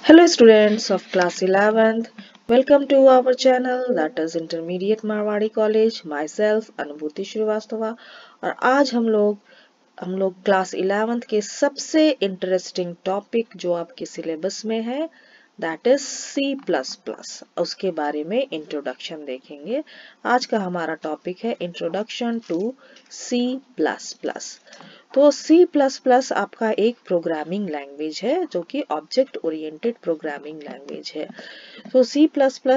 Hello students of class 11th, welcome to our channel that is Intermediate Marwari College, myself अनुभूति श्रीवास्तवा। और आज हम लोग क्लास 11th के सबसे इंटरेस्टिंग टॉपिक जो आपके सिलेबस में है दैट इज C++, उसके बारे में इंट्रोडक्शन देखेंगे। आज का हमारा टॉपिक है इंट्रोडक्शन टू C++। तो C++ आपका एक प्रोग्रामिंग लैंग्वेज है जो कि ऑब्जेक्ट ओरिएंटेड प्रोग्रामिंग लैंग्वेज है। तो C++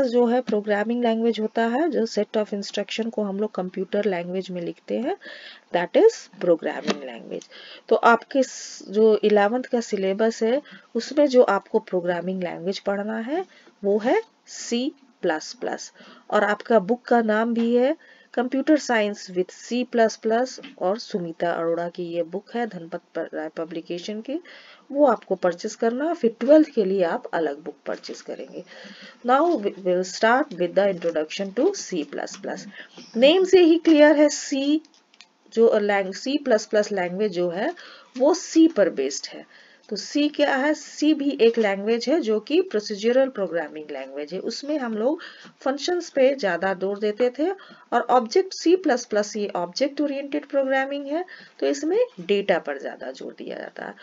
जो है प्रोग्रामिंग लैंग्वेज होता है जो सेट ऑफ इंस्ट्रक्शन को हम लोग कंप्यूटर लैंग्वेज में लिखते हैं, दैट इज प्रोग्रामिंग लैंग्वेज। तो आपके जो 11th का सिलेबस है उसमें जो आपको प्रोग्रामिंग लैंग्वेज पढ़ना है वो है C++। और आपका बुक का नाम भी है कंप्यूटर साइंस विथ C++, और सुमिता अरोड़ा की ये बुक है धनपत राय पब्लिकेशन की, वो आपको परचेस करना। फिर 12th के लिए आप अलग बुक परचेस करेंगे। Now will start with the introduction to C++। Name से ही क्लियर है जो C++ लैंग्वेज जो है वो C पर बेस्ड है। तो C क्या है? C भी एक लैंग्वेज है जो कि प्रोसीजरल प्रोग्रामिंग लैंग्वेज है। उसमें हम लोग फंक्शंस पे ज्यादा जोर देते थे, और ऑब्जेक्ट C++ ये ऑब्जेक्ट ओरिएंटेड प्रोग्रामिंग है तो इसमें डेटा पर ज्यादा जोर दिया जाता है।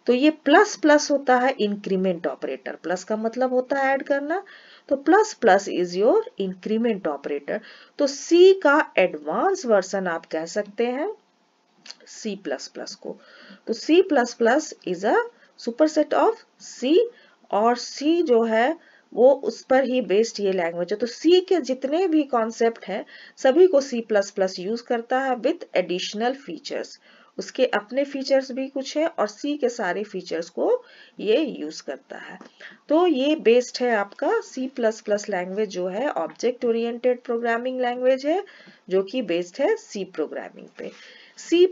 तो ये प्लस प्लस होता है इंक्रीमेंट ऑपरेटर। प्लस का मतलब होता है ऐड करना, तो plus plus is your increment operator. तो C का एडवांस वर्जन आप कह सकते हैं C++ को। तो C++ is a superset of C, और C जो है वो उस पर ही बेस्ड ये लैंग्वेज है। तो C के जितने भी कॉन्सेप्ट हैं सभी को C++ यूज करता है विथ एडिशनल फीचर्स। उसके अपने फीचर्स भी कुछ है और C के सारे फीचर्स को ये यूज करता है। तो ये बेस्ड है आपका C++ लैंग्वेज जो है ऑब्जेक्ट ओरिएंटेड प्रोग्रामिंग लैंग्वेज है जो कि बेस्ड है C प्रोग्रामिंग पे। C++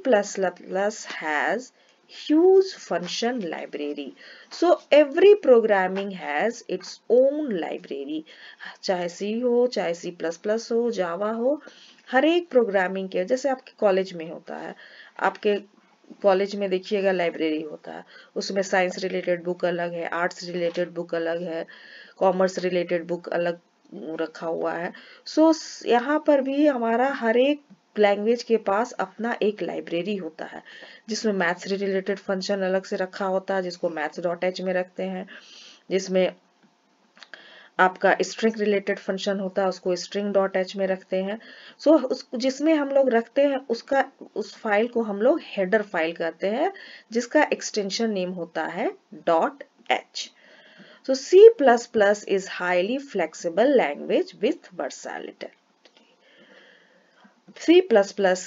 has huge function library. So every programming has its own library. चाहे C हो, चाहे C++ हो, जावा हो, हर एक प्रोग्रामिंग के जैसे आपके कॉलेज में होता है। आपके कॉलेज में देखिएगा लाइब्रेरी होता है, उसमें साइंस रिलेटेड बुक अलग है, आर्ट्स रिलेटेड बुक अलग है, कॉमर्स रिलेटेड बुक अलग रखा हुआ है। सो यहाँ पर भी हमारा हर एक लैंग्वेज के पास अपना एक लाइब्रेरी होता है जिसमें मैथ्स रिलेटेड फंक्शन अलग से रखा होता है जिसको maths.h में रखते हैं, जिसमें आपका स्ट्रिंग रिलेटेड फंक्शन होता है उसको string.h में रखते हैं। सो जिसमें हम लोग रखते हैं उस फाइल को हम लोग हेडर फाइल कहते हैं जिसका एक्सटेंशन नेम होता है .h। So C++ is highly flexible language with versatility. C++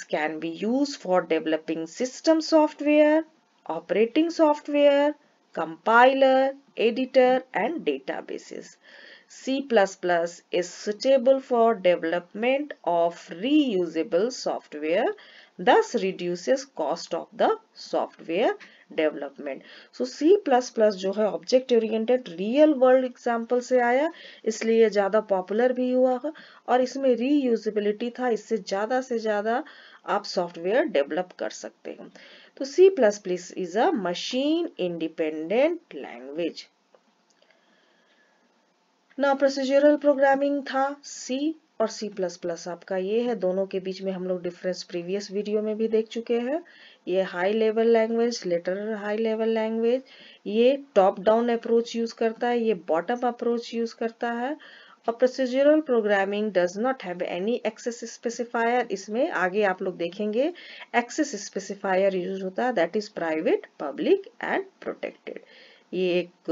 can be used for developing system software, operating software, compiler, editor, and databases. C++ is suitable for development of reusable software, thus reduces cost of the software development. So C++ जो है object oriented real world example से आया इसलिए ज्यादा popular भी हुआ है, और इसमें रीयूजेबिलिटी था, इससे ज्यादा आप सॉफ्टवेयर डेवलप कर सकते हैं। तो C++ is a machine independent language. ना प्रोसीजरल प्रोग्रामिंग था C, और C++ आपका ये है। दोनों के बीच में हम लोग डिफरेंस प्रीवियस वीडियो में भी देख चुके हैं। ये high level language, later high level language, ये टॉप डाउन अप्रोच यूज करता है, ये बॉटम अप्रोच यूज करता है। और procedural programming does not have any access specifier. इसमें आगे आप लोग देखेंगे एक्सेस स्पेसिफायर यूज होता है, that is private, public and protected. ये एक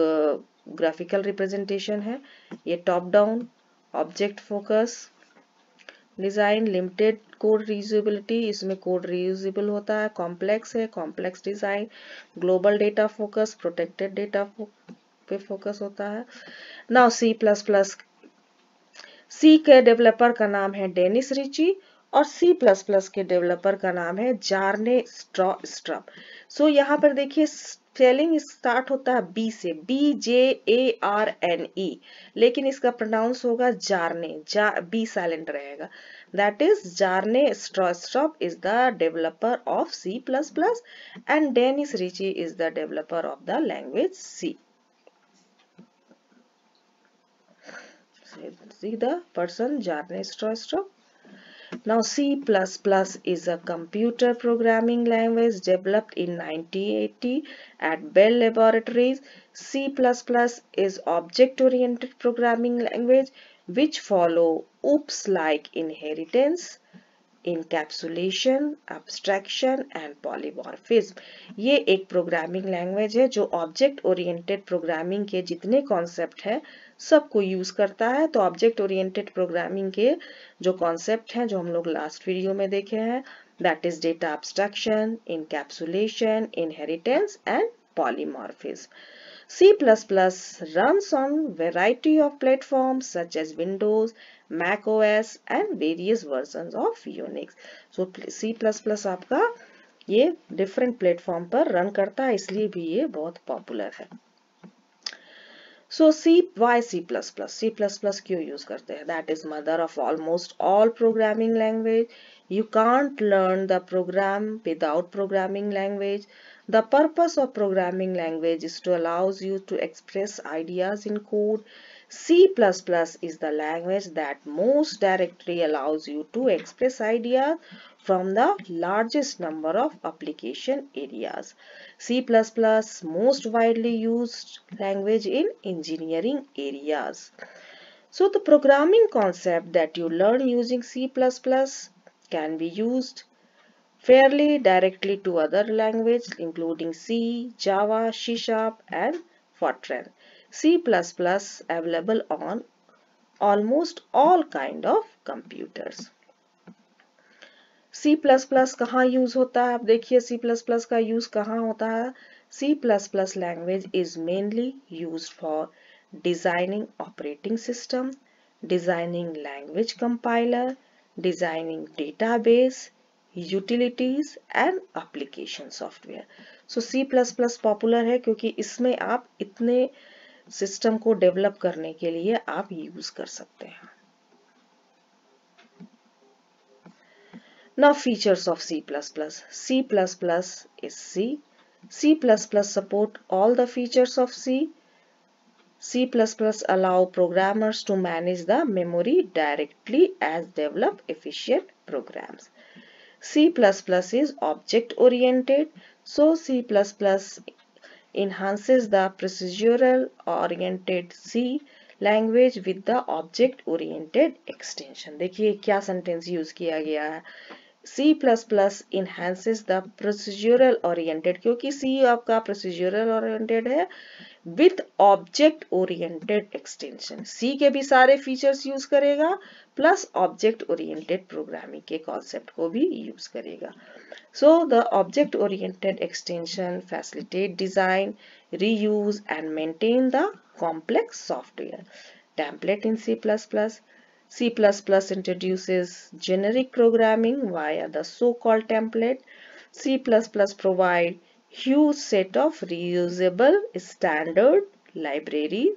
ग्राफिकल रिप्रेजेंटेशन है। ये top down, object focus design, limited code reusability, इसमें कोड रीयूजेबल होता है, कॉम्प्लेक्स है, complex design, global data focus, protected data पे फोकस होता है। नाउ C के डेवलपर का नाम है डेनिस रिची, और C++ के डेवलपर का नाम है जार्ने स्ट्रॉप। सो यहाँ पर देखिए स्पेलिंग स्टार्ट होता है B से, BJARNE, लेकिन इसका प्रोनाउंस होगा जार्ने, B साइलेंट रहेगा। That is Bjarne Stroustrup is the developer of C++ and Dennis Ritchie is the developer of the language C। See the person Jarne Stroystrup. Now C++ is a computer programming language developed in 1980 at Bell Laboratories. C++ is object-oriented programming language which follow OOPS-like inheritance, encapsulation, abstraction and polymorphism. ये एक programming language है जो object oriented programming के जितने concept हैं सबको use करता है। तो ऑब्जेक्ट ओरिएंटेड प्रोग्रामिंग के जो कॉन्सेप्ट हैं जो हम लोग लास्ट वीडियो में देखे हैं, that is data abstraction, encapsulation, inheritance and polymorphism. C++ runs on variety of platforms such as Windows, Mac OS and various versions of Unix. So C++ आपका ये different platform पर run करता है, इसलिए भी ये बहुत popular है। So why C++? C++ क्यों use करते हैं? That is mother of almost all programming language. You can't learn the program without programming language. The purpose of programming language is to allow you to express ideas in code. C++ is the language that most directly allows you to express ideas from the largest number of application areas. C++ most widely used language in engineering areas. So the programming concept that you learn using C++ can be used fairly directly to other languages including C, Java, C# and Fortran. C++ available on almost all kind of computers. C++ कहाँ use होता है? आप देखिए C++ का use कहाँ होता है? C++ language is mainly used for designing operating system, designing language compiler, designing database, utilities and application software. So C++ popular है क्योंकि इसमें आप इतने सिस्टम को डेवलप करने के लिए आप यूज कर सकते हैं। Now features of C++. C++ is C. C++ support all the features of C. C++ allow programmers to manage the memory directly as develop efficient programs. C++ is object oriented, so C++ enhances the procedural oriented C language with the object oriented extension. देखिए क्या sentence use किया गया है, C++ enhances the procedural oriented, क्योंकि C आपका procedural oriented है with object oriented extension. C के भी सारे फीचर्स यूज करेगा प्लस ऑब्जेक्ट ओरिएंटेड प्रोग्रामिंग के कॉन्सेप्ट को भी यूज करेगा. So the object oriented extension facilitate design, reuse and maintain the complex software. Template in C++. C++ introduces generic programming via the so-called template. C++ provide huge set of reusable standard libraries.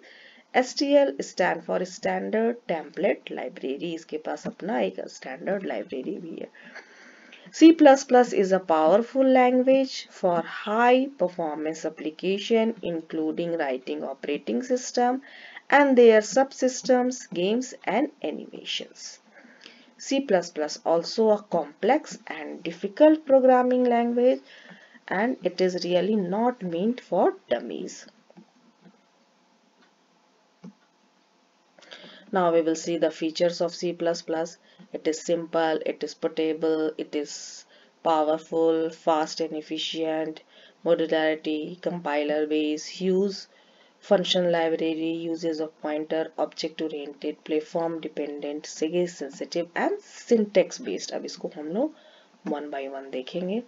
STL stand for standard template library. इसके पास अपना एक standard library भी है. C++ is a powerful language for high performance application including writing operating system and their subsystems, games and animations. C++ also a complex and difficult programming language and it is really not meant for dummies. Now we will see the features of C++. It is simple, it is portable, it is powerful, fast and efficient, modularity, compiler based, use function library, uses of pointer, object oriented, platform dependent, case sensitive and syntax based. अब इसको हम लोग one by one देखेंगे.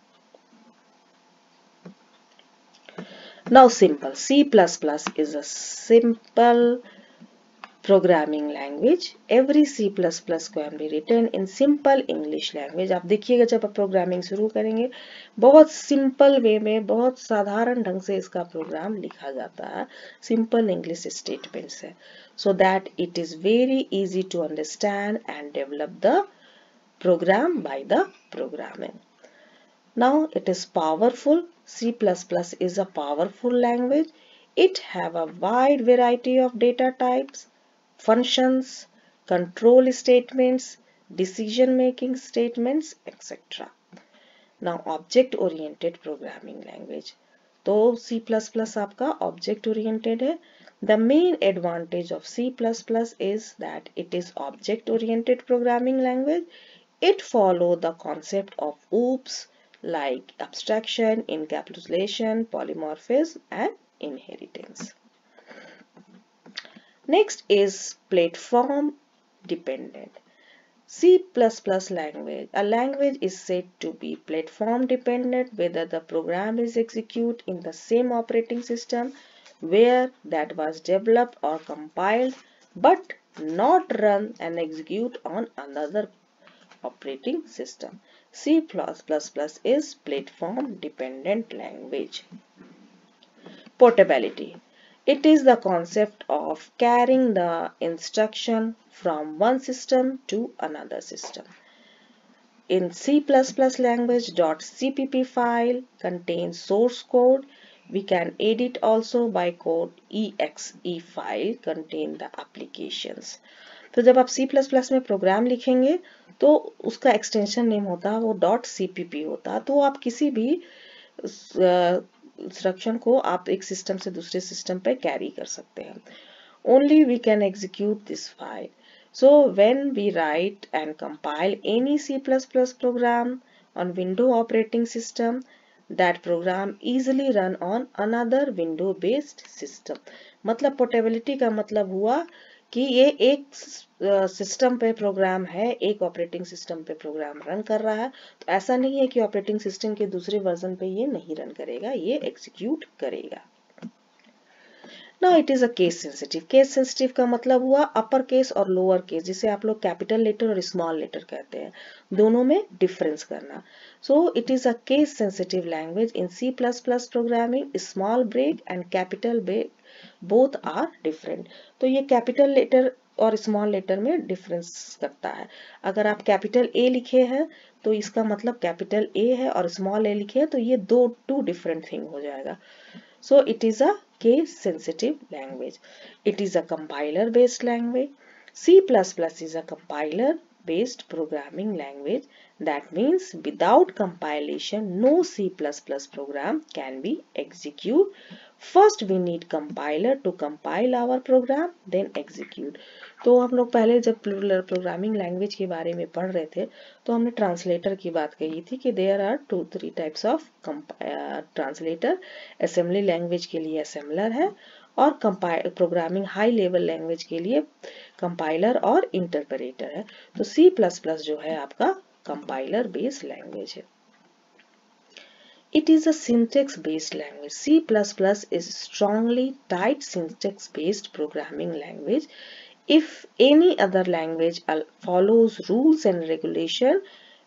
Now simple. C++ is a simple programming language. Every C++ can be written in simple English language. आप देखिएगा जब आप programming शुरू करेंगे बहुत सिंपल वे में बहुत साधारण ढंग से इसका प्रोग्राम लिखा जाता है सिंपल इंग्लिश स्टेटमेंट से, so that it is very easy to understand and develop the program by the programming. Now it is powerful. C++ is a powerful language. It have a wide variety of data types, functions, control statements, decision making statements, etc. Now object oriented programming language. तो C++ आपका object oriented है. The main advantage of C++ is that it is object oriented programming language. It follows the concept of OOPS like abstraction, encapsulation, polymorphism and inheritance. Next is platform dependent. C++ language. A language is said to be platform dependent whether the program is executed in the same operating system where that was developed or compiled but not run and execute on another operating system. C++ is platform dependent language. Portability. It is the concept of carrying the instruction from one system to another system. In C++ language, .cpp file contains source code. We can edit also by code exe file contain the applications. तो जब आप C++ में programme लिखेंगे तो उसका extension name होता है वो .cpp होता है. तो आप किसी भी इंस्ट्रक्शन को आप एक सिस्टम से दूसरे सिस्टम पे कैरी कर सकते हैं. Only we can execute this file. So when we write and compile any C++ program on Windows operating system, that program easily run on another Windows based system. मतलब portability का मतलब हुआ कि ये एक सिस्टम पे प्रोग्राम है, एक ऑपरेटिंग सिस्टम पे प्रोग्राम रन कर रहा है. तो ऐसा नहीं है कि ऑपरेटिंग सिस्टम के दूसरे वर्जन पे ये नहीं रन करेगा, ये एग्जीक्यूट करेगा. Now it is a case sensitive. Case sensitive का मतलब हुआ अपर केस और लोअर केस, जिसे आप लोग कैपिटल लेटर और स्मॉल लेटर कहते हैं, दोनों में डिफरेंस करना. So it is a case sensitive language. In C++ programming, small break and capital break both are different. तो ये कैपिटल लेटर और स्मॉल लेटर में डिफरेंस करता है. अगर आप कैपिटल ए लिखे हैं तो इसका मतलब कैपिटल ए है, और स्मॉल ए लिखे हैं तो ये टू डिफरेंट थिंग हो जाएगा. So it is a case sensitive language. It is a compiler based language. C++ is a compiler based programming language. That means without compilation no C++ program can be executed. First we need compiler to compile our program, then execute. तो हम लोग पहले जब programming language के बारे में पढ़ रहे थे तो हमने ट्रांसलेटर की बात कही थी कि there are 2-3 types of translator. Assembly language के लिए असेंबलर है और प्रोग्रामिंग हाई लेवल लैंग्वेज के लिए कंपाइलर और इंटरप्रेटर है. तो C++ जो है आपका कंपाइलर बेस्ड लैंग्वेज है. It is a syntax-based language. C++ is strongly tight syntax-based programming language. If any other language follows rules and regulation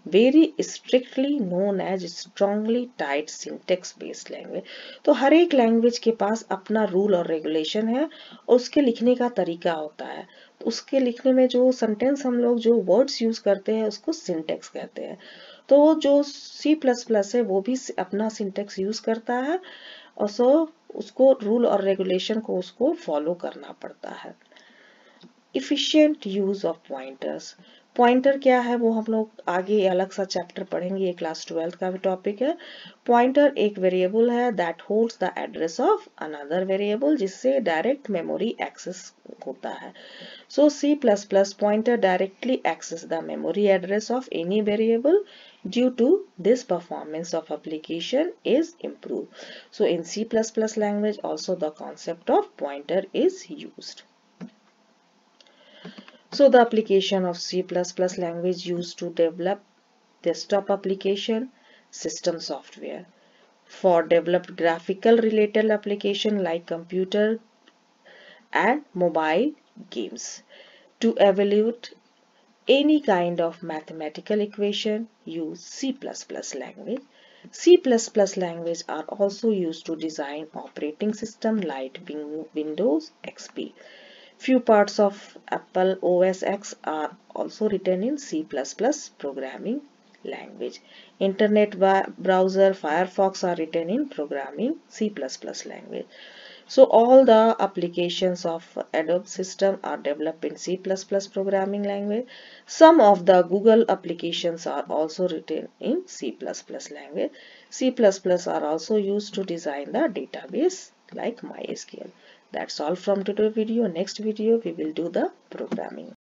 very strictly, known as strongly tight syntax-based language. तो हर एक language के पास अपना rule और regulation है और उसके लिखने का तरीका होता है. तो उसके लिखने में जो सेंटेंस हम लोग जो वर्ड्स यूज करते हैं उसको सिंटेक्स कहते हैं. तो जो C++ है वो भी अपना सिंटेक्स यूज करता है और उसको रूल और रेगुलेशन को उसको फॉलो करना पड़ता है. Efficient use of pointers. Pointer क्या है वो हम लोग आगे अलग सा चैप्टर पढ़ेंगे, ये क्लास 12 का भी टॉपिक है. पॉइंटर एक वेरिएबल है that holds the address of another variable, जिससे डायरेक्ट मेमोरी एक्सेस होता है. सो C++ pointer directly access the memory address of any variable. Due to this, performance of application is improved. So in C++ language also the concept of pointer is used. So the application of C++ language used to develop desktop application, system software. For developed graphical related application like computer and mobile games. To evaluate any kind of mathematical equation, use C++ language. C++ language are also used to design operating system like Windows XP. Few parts of Apple OS X are also written in C++ programming language. Internet browser Firefox are written in programming C++ language. So all the applications of Adobe system are developed in C++ programming language. Some of the Google applications are also written in C++ language. C++ are also used to design the database like MySQL. That's all from today's video. Next video we will do the programming.